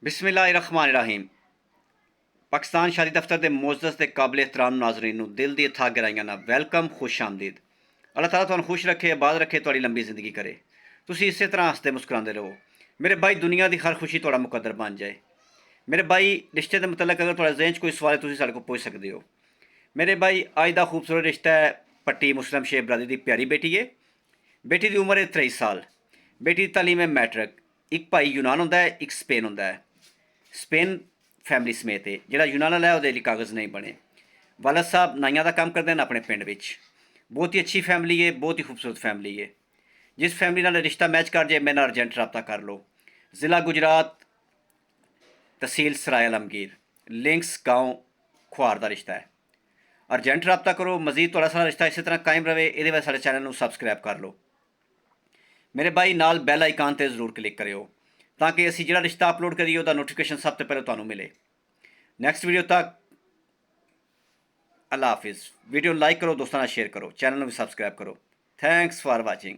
बिस्मिल्लाहिर्रहमानिर्रहीम। पाकिस्तान शादी दफ्तर के मोअज़्ज़ज़ ते काबिल एहतराम नाज़रीन नूं दिल दी अथाह गहराइयां नाल वेलकम, खुश आमदीद। अल्लाह ताला तुहानूं खुश रखे, आबाद रखे, तुहाडी लंबी जिंदगी करे। तुसीं इसे तरह हसदे मुस्कुरांदे रहो। मेरे भाई, दुनिया की हर खुशी तुहाडा मुकद्दर बन जाए। मेरे भाई, रिश्ते के मतलब अगर तुहाडे ज़हन च कोई सवाल है तुसीं साडे कोल पुछ सकदे हो। मेरे भाई, अज का खूबसूरत रिश्ता है पट्टी मुस्लिम शेख बरादरी की प्यारी बेटी है। बेटी की उम्र है 23 साल। बेटी की तालीम है मैट्रिक। एक भाई यूनान होंदा है, एक स्पेन होंदा है। स्पेन फैमिली समेत है, जिहड़ा यूनान वाला है ਉਹਦੇ ਲਈ कागज़ नहीं बने। वालद साहब नाइयां का काम करते हैं अपने पिंड विच। बहुत ही अच्छी फैमिली है, बहुत ही खूबसूरत फैमिली है। जिस फैमिली नाल रिश्ता मैच कर जाए मेरे नाल अर्जेंट रबता कर लो। ज़िला गुजरात, तहसील सराय आलमगीर, लिंक्स गाँव खुआर का रिश्ता है। अर्जेंट रबता करो। मजीद थोड़ा सारा रिश्ता इसी तरह कायम रहे, ये वाले सारे चैनल को सबसक्राइब कर लो। मेरे भाई, नाल बैल आइकान पर जरूर क्लिक करो ताकि असी जो रिश्ता अपलोड करिए उसका नोटिफिकेशन सब तो पहले तुम्हें मिले। नैक्सट वीडियो तक अल्लाह हाफिज़। वीडियो लाइक करो, दोस्तों शेयर करो, चैनल भी सबसक्राइब करो। Thanks for watching.